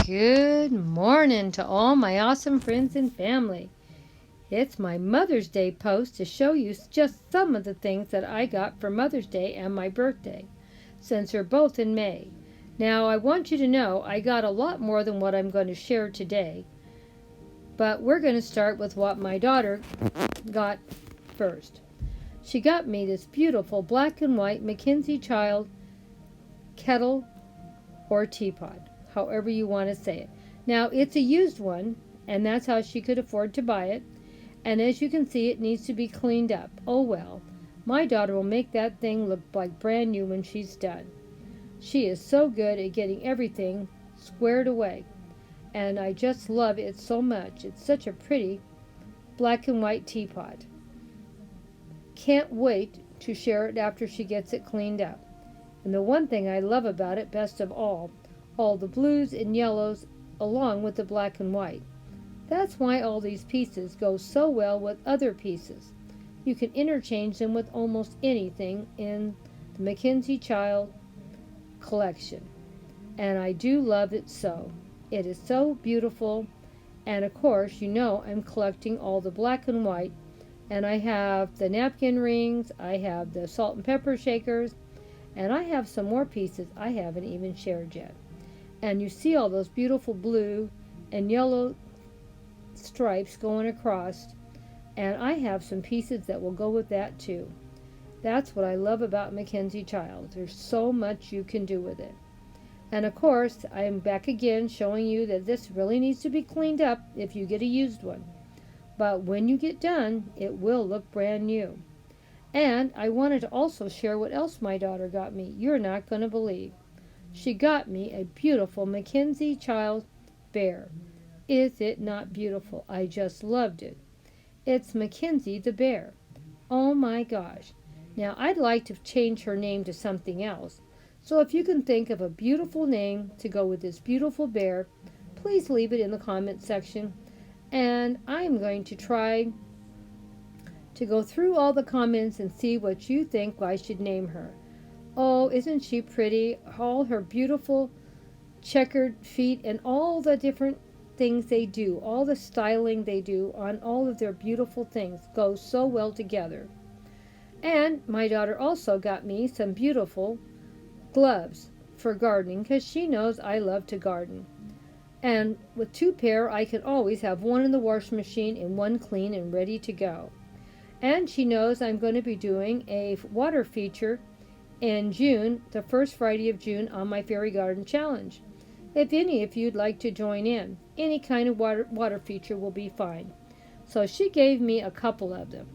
Good morning to all my awesome friends and family. It's my Mother's Day post to show you just some of the things that I got for Mother's Day and my birthday, since they're both in May. Now, I want you to know I got a lot more than what I'm going to share today, but we're going to start with what my daughter got first. She got me this beautiful black and white Mackenzie child kettle or teapot, however you want to say it. Now, it's a used one, and that's how she could afford to buy it. And as you can see, it needs to be cleaned up. Oh well, my daughter will make that thing look like brand new when she's done. She is so good at getting everything squared away, and I just love it so much. It's such a pretty black and white teapot. Can't wait to share it after she gets it cleaned up. And the one thing I love about it best of all the blues and yellows along with the black and white. That's why all these pieces go so well with other pieces. You can interchange them with almost anything in the Mackenzie Child collection. And I do love it so. It is so beautiful. And of course, you know I'm collecting all the black and white. And I have the napkin rings, I have the salt and pepper shakers, and I have some more pieces I haven't even shared yet. And you see all those beautiful blue and yellow stripes going across, and I have some pieces that will go with that too. That's what I love about Mackenzie Child. There's so much you can do with it. And of course, I am back again showing you that this really needs to be cleaned up if you get a used one. But when you get done, it will look brand new. And I wanted to also share what else my daughter got me. You're not going to believe. She got me a beautiful Mackenzie Child bear. Is it not beautiful? I just loved it. It's Mackenzie the bear. Oh my gosh. Now I'd like to change her name to something else. So if you can think of a beautiful name to go with this beautiful bear, please leave it in the comment section. And I'm going to try to go through all the comments and see what you think I should name her. Oh, isn't she pretty? All her beautiful checkered feet and all the different things they do, all the styling they do on all of their beautiful things goes so well together. And my daughter also got me some beautiful gloves for gardening because she knows I love to garden. And with two pair, I can always have one in the washing machine and one clean and ready to go. And she knows I'm going to be doing a water feature in June, the first Friday of June, on my Fairy Garden Challenge. If any of you'd like to join in, any kind of water feature will be fine. So she gave me a couple of them.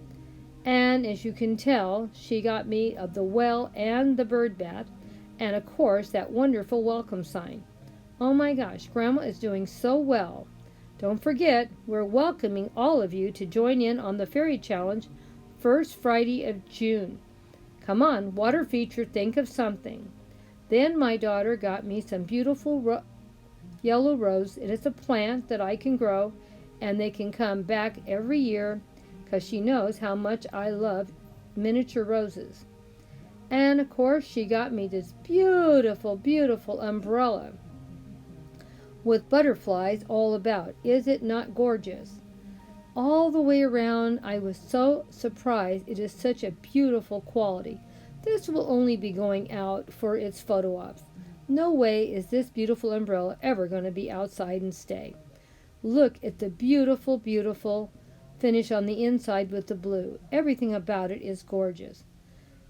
And as you can tell, she got me of the well and the bird bath, and of course that wonderful welcome sign. Oh my gosh, Grandma is doing so well. Don't forget, we're welcoming all of you to join in on the Fairy Challenge first Friday of June. Come on, water feature, think of something. Then my daughter got me some beautiful yellow rose. It is a plant that I can grow, and they can come back every year because she knows how much I love miniature roses. And of course, she got me this beautiful, beautiful umbrella with butterflies all about. Is it not gorgeous? All the way around, I was so surprised. It is such a beautiful quality. This will only be going out for its photo ops. No way is this beautiful umbrella ever going to be outside and stay. Look at the beautiful, beautiful finish on the inside with the blue. Everything about it is gorgeous.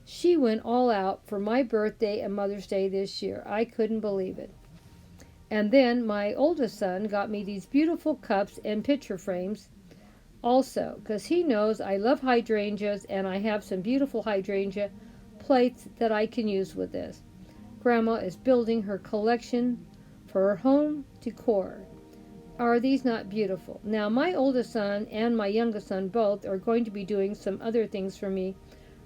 She went all out for my birthday and Mother's Day this year. I couldn't believe it. And then my oldest son got me these beautiful cups and picture frames also, because he knows I love hydrangeas, and I have some beautiful hydrangea plates that I can use with this. Grandma is building her collection for her home decor. Are these not beautiful? Now, my oldest son and my youngest son both are going to be doing some other things for me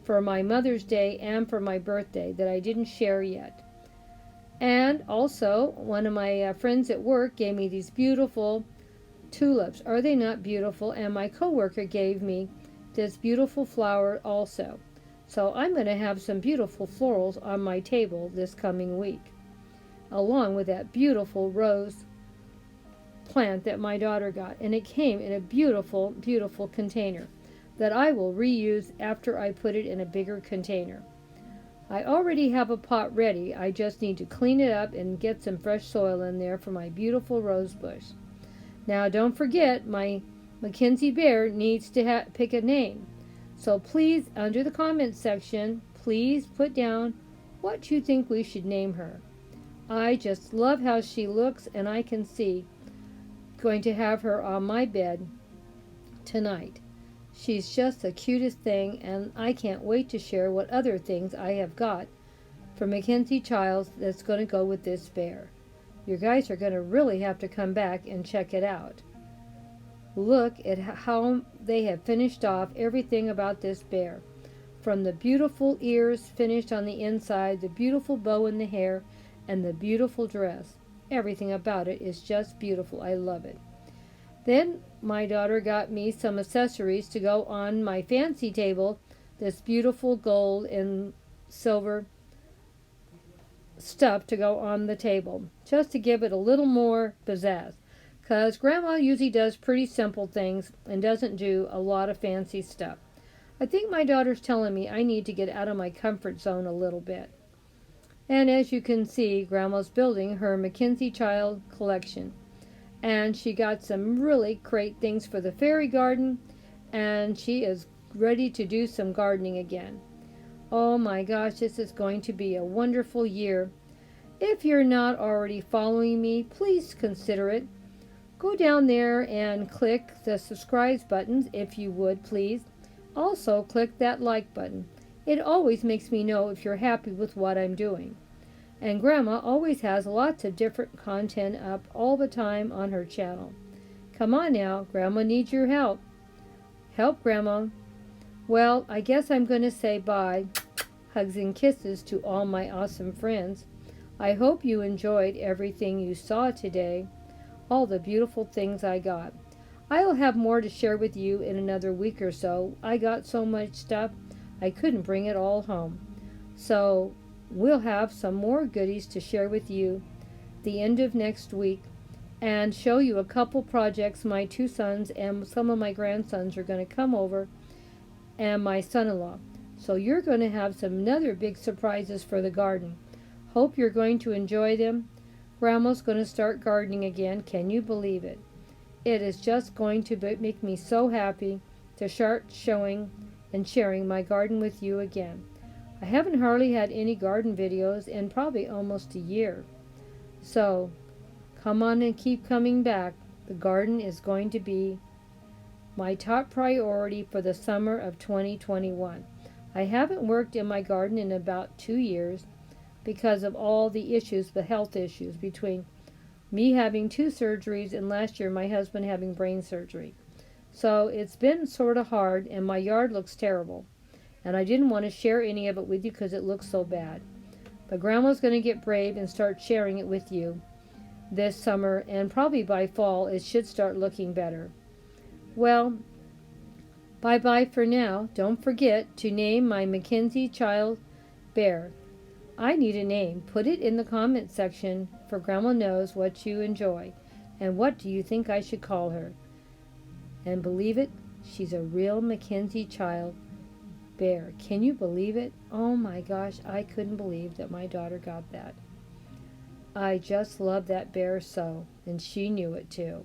for my Mother's Day and for my birthday that I didn't share yet. And also, one of my friends at work gave me these beautiful tulips. Are they not beautiful? And my coworker gave me this beautiful flower also. So I'm going to have some beautiful florals on my table this coming week, along with that beautiful rose plant that my daughter got, and it came in a beautiful, beautiful container that I will reuse after I put it in a bigger container. I already have a pot ready. I just need to clean it up and get some fresh soil in there for my beautiful rose bush. Now don't forget, my Mackenzie bear needs to pick a name. So please, under the comments section, please put down what you think we should name her. I just love how she looks, and I can see going to have her on my bed tonight. She's just the cutest thing, and I can't wait to share what other things I have got for Mackenzie Childs that's going to go with this bear. You guys are going to really have to come back and check it out. Look at how they have finished off everything about this bear. From the beautiful ears finished on the inside, the beautiful bow in the hair, and the beautiful dress. Everything about it is just beautiful. I love it. Then my daughter got me some accessories to go on my fancy table, this beautiful gold and silver stuff to go on the table, just to give it a little more pizzazz. Because Grandma usually does pretty simple things and doesn't do a lot of fancy stuff. I think my daughter's telling me I need to get out of my comfort zone a little bit. And as you can see, Grandma's building her Mackenzie Child collection. And she got some really great things for the fairy garden, and she is ready to do some gardening again. Oh my gosh, this is going to be a wonderful year. If you're not already following me, please consider it. Go down there and click the subscribe buttons if you would, please. Also, click that like button. It always makes me know if you're happy with what I'm doing. And Grandma always has lots of different content up all the time on her channel. Come on now, Grandma needs your help. Help, Grandma. Well, I guess I'm going to say bye. Hugs and kisses to all my awesome friends. I hope you enjoyed everything you saw today, all the beautiful things I got. I'll have more to share with you in another week or so. I got so much stuff, I couldn't bring it all home. So we'll have some more goodies to share with you the end of next week and show you a couple projects my two sons and some of my grandsons are going to come over, and my son-in-law. So you're going to have some another big surprises for the garden. Hope you're going to enjoy them. Grandma's going to start gardening again. Can you believe it? It is just going to make me so happy to start showing and sharing my garden with you again. I haven't hardly had any garden videos in probably almost a year. So come on and keep coming back. The garden is going to be my top priority for the summer of 2021. I haven't worked in my garden in about 2 years because of all the issues, the health issues between me having 2 surgeries and last year my husband having brain surgery. So it's been sort of hard, and my yard looks terrible. And I didn't want to share any of it with you because it looks so bad. But Grandma's going to get brave and start sharing it with you this summer, and probably by fall it should start looking better. Well, bye-bye for now. Don't forget to name my Mackenzie Child bear. I need a name. Put it in the comment section for Grandma knows what you enjoy. And what do you think I should call her? And believe it, she's a real Mackenzie Child bear. Can you believe it? Oh my gosh, I couldn't believe that my daughter got that. I just love that bear so, and she knew it too.